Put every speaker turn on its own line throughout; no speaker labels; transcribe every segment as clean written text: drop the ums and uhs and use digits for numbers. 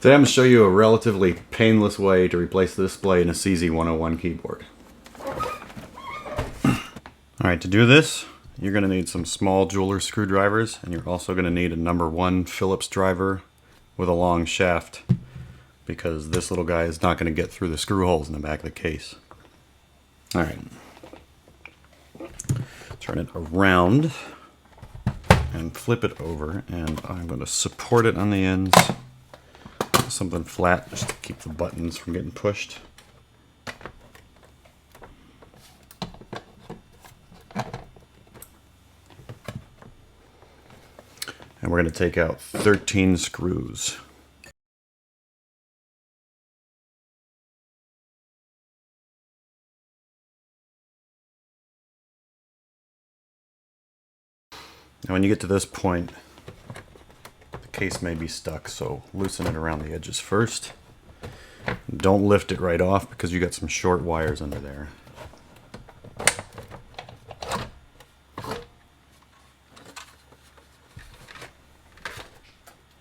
Today I'm going to show you a relatively painless way to replace the display in a CZ-101 keyboard. Alright, to do this, you're going to need some small jeweler screwdrivers, and you're also going to need a number 1 Phillips driver with a long shaft, because this little guy is not going to get through the screw holes in the back of the case. Alright, turn it around and flip it over, and I'm going to support it on the ends. Something flat just to keep the buttons from getting pushed. And we're going to take out 13 screws. Now when you get to this point, case may be stuck, so loosen it around the edges first. Don't lift it right off because you got some short wires under there.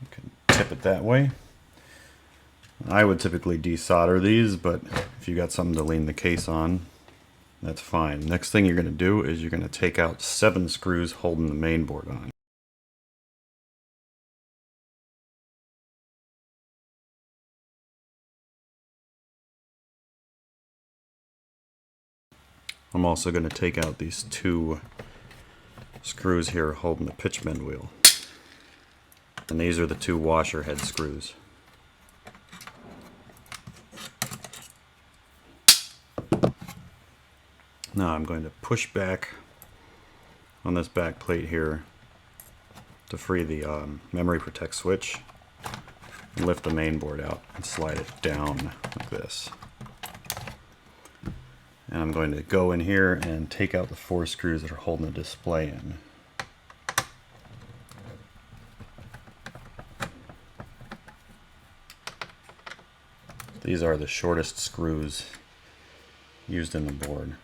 You can tip it that way. I would typically desolder these, but if you got something to lean the case on, that's fine. Next thing you're going to do is you're going to take out 7 screws holding the main board on. I'm also going to take out these 2 screws here holding the pitch bend wheel. And these are the 2 washer head screws. Now I'm going to push back on this back plate here to free the memory protect switch, and lift the main board out and slide it down like this. And I'm going to go in here and take out the 4 screws that are holding the display in. These are the shortest screws used in the board.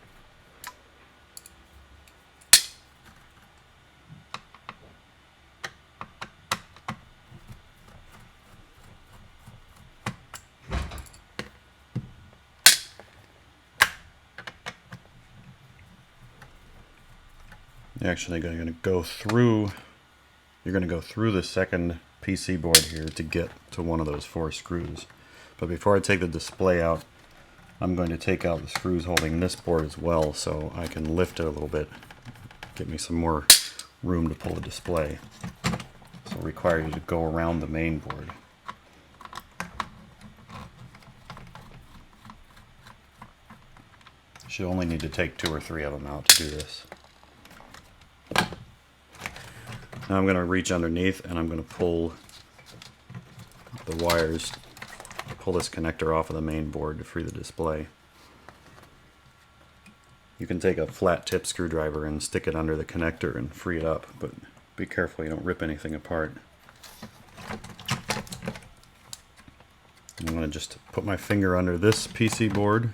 You're actually going to go through the second PC board here to get to one of those 4 screws. But before I take the display out, I'm going to take out the screws holding this board as well, so I can lift it a little bit, get me some more room to pull the display. So it'll require you to go around the main board. You should only need to take 2 or 3 of them out to do this. Now I'm going to reach underneath and I'm going to pull the wires, pull this connector off of the main board to free the display. You can take a flat tip screwdriver and stick it under the connector and free it up, but be careful you don't rip anything apart. I'm going to just put my finger under this PC board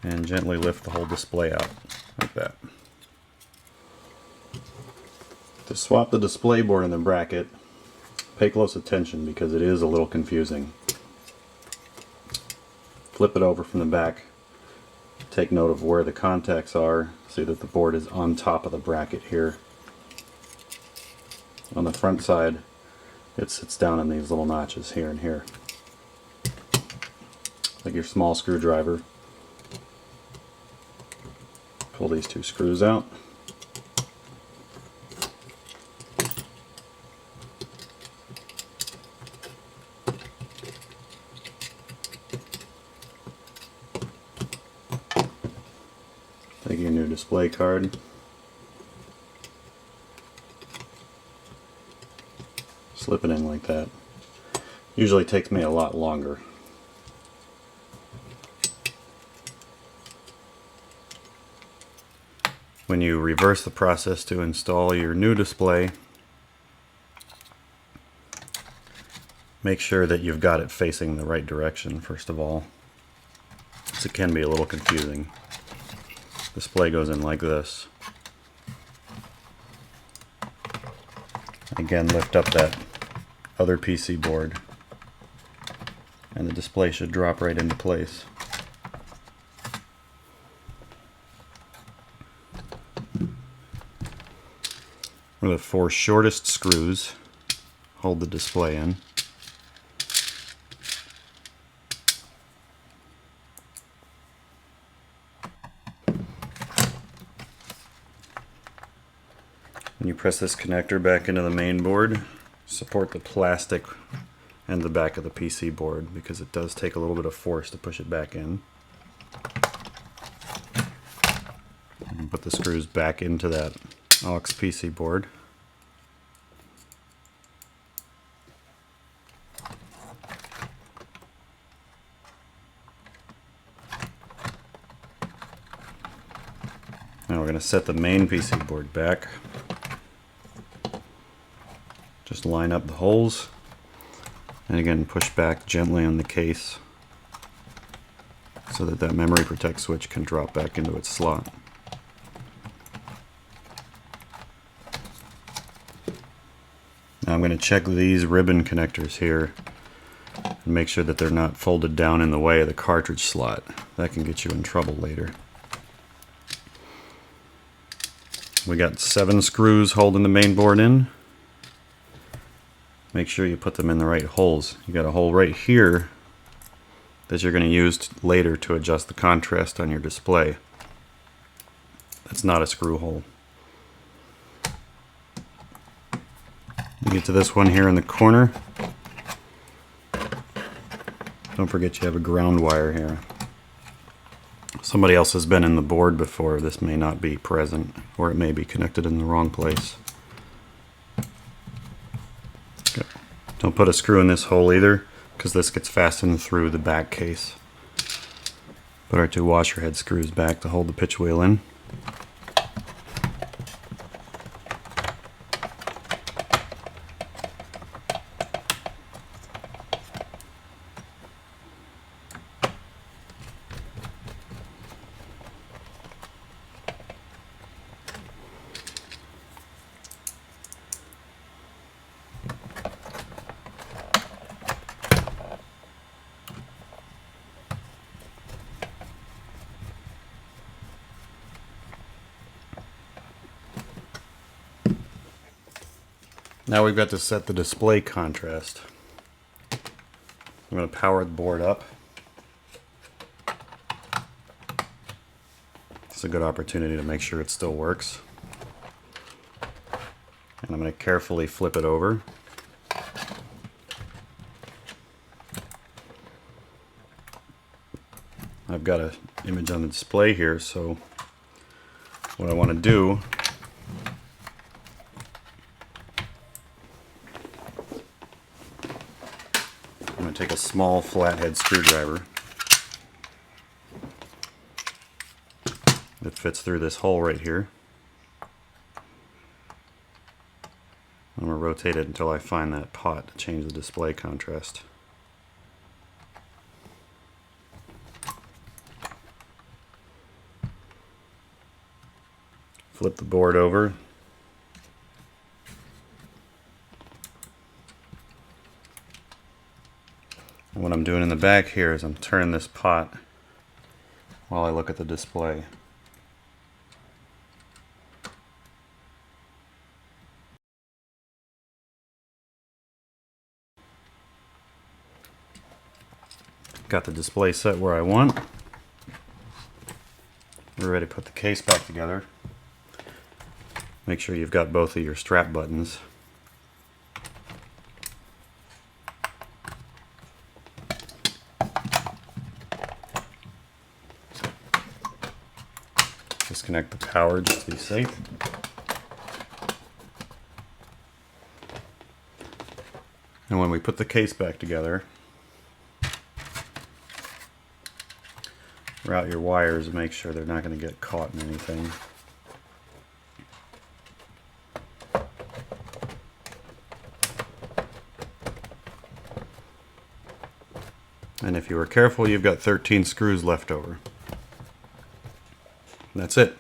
and gently lift the whole display out like that. To swap the display board in the bracket, pay close attention because it is a little confusing. Flip it over from the back. Take note of where the contacts are. See that the board is on top of the bracket here. On the front side, it sits down in these little notches here and here. Like your small screwdriver. Pull these 2 screws out. Take your new display card, slip it in like that. Usually takes me a lot longer. When you reverse the process to install your new display, make sure that you've got it facing the right direction first of all, because it can be a little confusing. Display goes in like this. Again, lift up that other PC board and the display should drop right into place. Where the 4 shortest screws hold the display in. When you press this connector back into the main board, support the plastic and the back of the PC board because it does take a little bit of force to push it back in. And put the screws back into that aux PC board. Now we're going to set the main PC board back. Just line up the holes and again push back gently on the case so that that memory protect switch can drop back into its slot. Now I'm going to check these ribbon connectors here and make sure that they're not folded down in the way of the cartridge slot. That can get you in trouble later. We got 7 screws holding the main board in. Make sure you put them in the right holes. You got a hole right here that you're going to use later to adjust the contrast on your display. That's not a screw hole. You get to this one here in the corner. Don't forget you have a ground wire here. Somebody else has been in the board before. This may not be present, or it may be connected in the wrong place. Okay. Don't put a screw in this hole either, because this gets fastened through the back case. Put our 2 washer head screws back to hold the pitch wheel in. Now we've got to set the display contrast. I'm going to power the board up. It's a good opportunity to make sure it still works. And I'm going to carefully flip it over. I've got an image on the display here, so what I want to do I'm going to take a small flathead screwdriver that fits through this hole right here. I'm going to rotate it until I find that pot to change the display contrast. Flip the board over. And what I'm doing in the back here is I'm turning this pot while I look at the display. Got the display set where I want. We're ready to put the case back together. Make sure you've got both of your strap buttons. Disconnect the power just to be safe. And when we put the case back together, route your wires and make sure they're not going to get caught in anything. And if you were careful, you've got 13 screws left over. That's it.